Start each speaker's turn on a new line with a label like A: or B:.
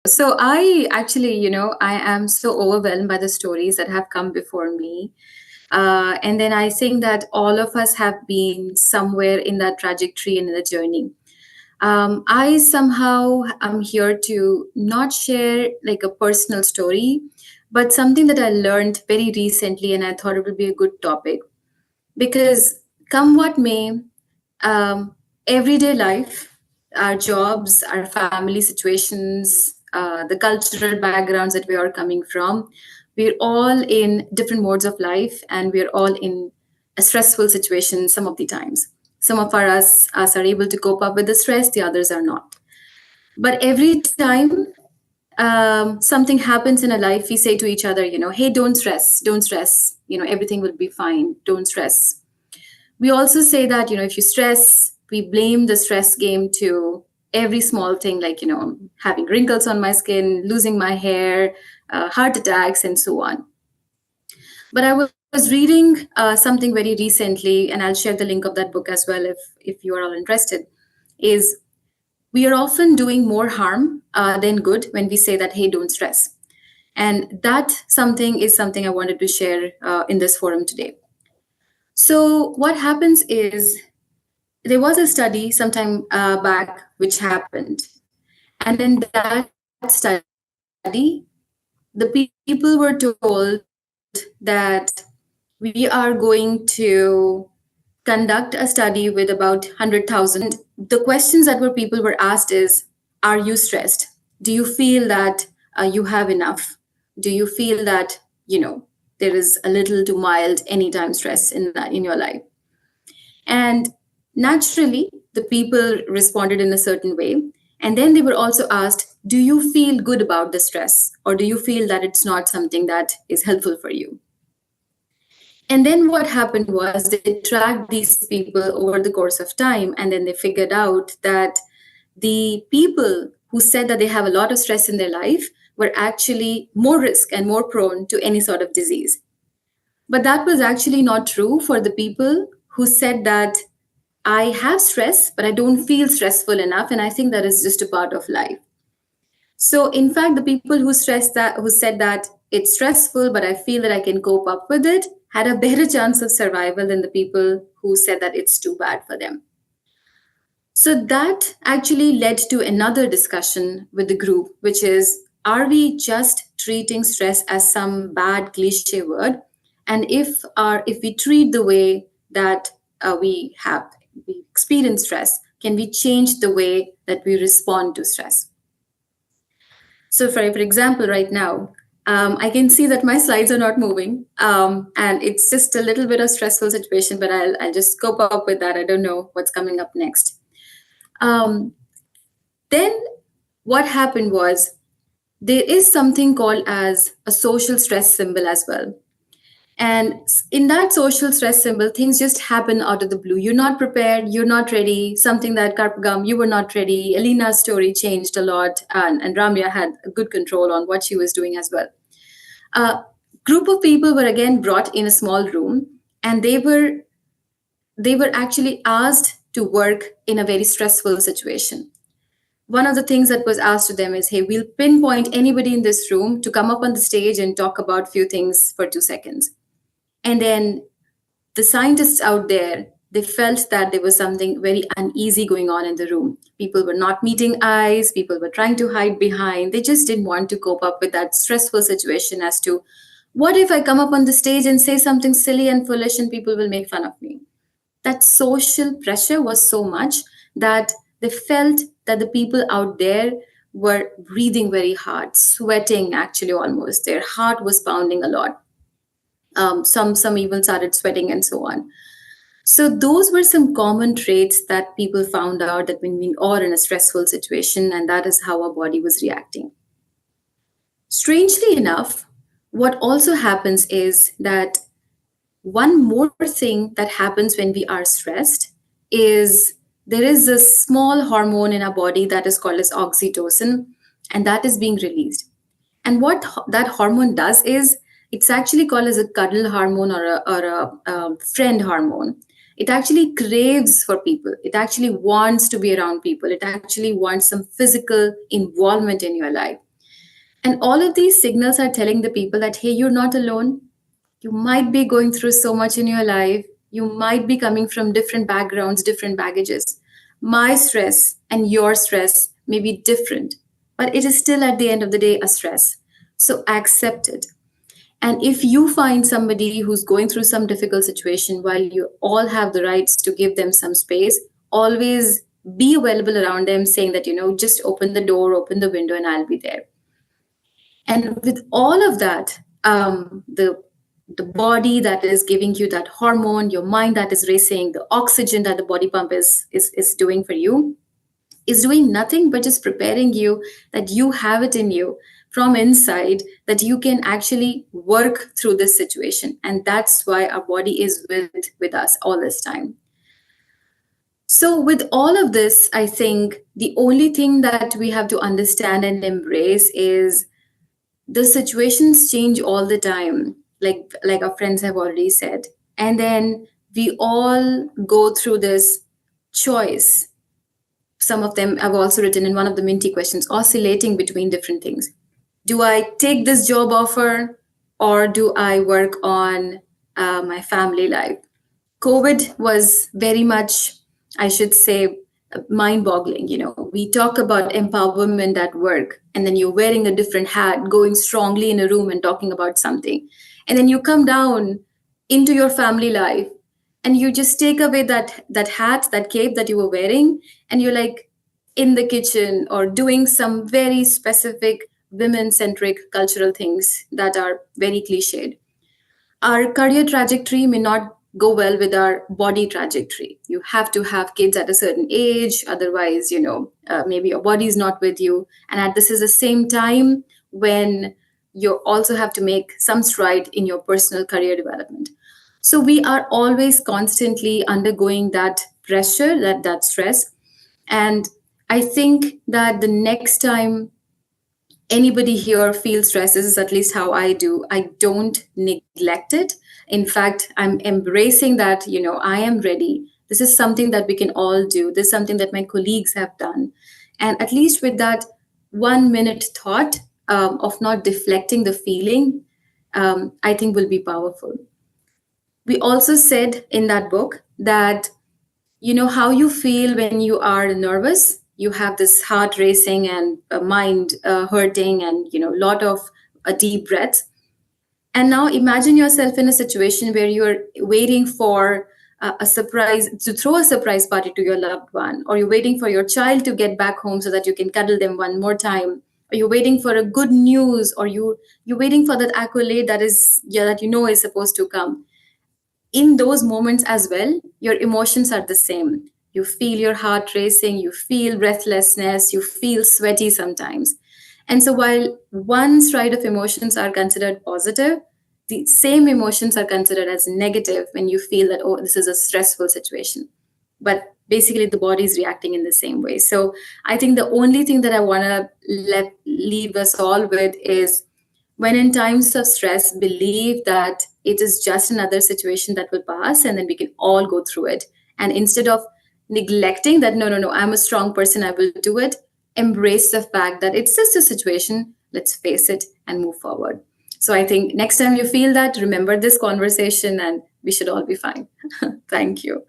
A: So I actually, I am so overwhelmed by the stories that have come before me. And then I think that all of us have been somewhere in that trajectory and in the journey. I somehow am here to not share like a personal story, but something that I learned very recently, and I thought it would be a good topic because come what may, um, everyday life, our jobs, our family situations, the cultural backgrounds that we are coming from, we're all in different modes of life and we're all in a stressful situation some of the times. Some of us are able to cope up with the stress, the others are not. But every time something happens in a life, we say to each other, hey, don't stress, everything will be fine, don't stress. We also say that if you stress, we blame the stress game to every small thing, like having wrinkles on my skin, losing my hair, heart attacks, and so on. But I was reading something very recently, and I'll share the link of that book as well if you are all interested. Is we are often doing more harm than good when we say that, hey, don't stress. And that something is something I wanted to share in this forum today. So what happens is there was a study sometime back which happened, and in that study, the people were told that we are going to conduct a study with about 100,000 people, and the questions that were people were asked is, are you stressed? Do you feel that you have enough? Do you feel that there is a little to mild anytime stress in your life? And naturally, the people responded in a certain way. And then they were also asked, do you feel good about the stress? Or do you feel that it's not something that is helpful for you? And then what happened was they tracked these people over the course of time, and then they figured out that the people who said that they have a lot of stress in their life were actually more risk and more prone to any sort of disease. But that was actually not true for the people who said that I have stress, but I don't feel stressful enough. And I think that is just a part of life. So, in fact, the people who said that it's stressful, but I feel that I can cope up with it, had a better chance of survival than the people who said that it's too bad for them. So, that actually led to another discussion with the group, which is, are we just treating stress as some bad cliche word? And if we treat the way that we experience stress, can we change the way that we respond to stress? So, for example, right now, I can see that my slides are not moving, and it's just a little bit of stressful situation. But I'll just cope up with that. I don't know what's coming up next. Um, then, what happened was there is something called as a social stress symbol as well. And in that social stress symbol, things just happen out of the blue. You're not prepared, you're not ready. Something that Karpagam, you were not ready. Alina's story changed a lot, and Ramya had a good control on what she was doing as well. A group of people were again brought in a small room, and they were actually asked to work in a very stressful situation. One of the things that was asked to them is, hey, we'll pinpoint anybody in this room to come up on the stage and talk about few things for 2 seconds. And then the scientists out there, they felt that there was something very uneasy going on in the room. People were not meeting eyes, people were trying to hide behind. They just didn't want to cope up with that stressful situation as to, what if I come up on the stage and say something silly and foolish and people will make fun of me? That social pressure was so much that they felt that the people out there were breathing very hard, sweating actually almost. Their heart was pounding a lot. Some even started sweating and so on. So those were some common traits that people found out that when we are in a stressful situation, and that is how our body was reacting. Strangely enough, what also happens is that one more thing that happens when we are stressed is there is a small hormone in our body that is called as oxytocin, and that is being released. And what that hormone does is it's actually called as a cuddle hormone or a friend hormone. It actually craves for people. It actually wants to be around people. It actually wants some physical involvement in your life. And all of these signals are telling the people that, hey, you're not alone. You might be going through so much in your life. You might be coming from different backgrounds, different baggages. My stress and your stress may be different, but it is still at the end of the day a stress. So accept it. And if you find somebody who's going through some difficult situation, while you all have the rights to give them some space, always be available around them, saying that, just open the door, open the window, and I'll be there. And with all of that, the body that is giving you that hormone, your mind that is racing, the oxygen that the body pump is doing for you, is doing nothing but just preparing you that you have it in you from inside, that you can actually work through this situation. And that's why our body is with us all this time. So with all of this, I think the only thing that we have to understand and embrace is the situations change all the time, like our friends have already said. And then we all go through this choice. Some of them I've also written in one of the Minty questions, oscillating between different things. Do I take this job offer, or do I work on my family life? COVID was very much, I should say, mind boggling. We talk about empowerment at work, and then you're wearing a different hat, going strongly in a room and talking about something. And then you come down into your family life and you just take away that hat, that cape that you were wearing, and you're like in the kitchen or doing some very specific women centric cultural things that are very cliched. Our career trajectory may not go well with our body trajectory. You have to have kids at a certain age, otherwise, maybe your body is not with you. And at this is the same time when you also have to make some stride in your personal career development. So we are always constantly undergoing that pressure, that stress. And I think that the next time anybody here feels stress, this is at least how I do, I don't neglect it. In fact, I'm embracing that, I am ready. This is something that we can all do. This is something that my colleagues have done. And at least with that 1 minute thought of not deflecting the feeling, I think will be powerful. We also said in that book that how you feel when you are nervous. You have this heart racing and mind hurting, and lot of deep breaths. And now imagine yourself in a situation where you're waiting for a surprise, to throw a surprise party to your loved one, or you're waiting for your child to get back home so that you can cuddle them one more time, or you're waiting for a good news, or you're waiting for that accolade that is, that is supposed to come. In those moments as well, your emotions are the same. You feel your heart racing, you feel breathlessness, you feel sweaty sometimes. And so while one stride of emotions are considered positive, the same emotions are considered as negative when you feel that, oh, this is a stressful situation. But basically the body is reacting in the same way. So I think the only thing that I want to leave us all with is, when in times of stress, believe that it is just another situation that will pass, and then we can all go through it. And instead of neglecting that, no, I'm a strong person, I will do it, embrace the fact that it's just a situation, let's face it and move forward. So I think next time you feel that, remember this conversation and we should all be fine. Thank you.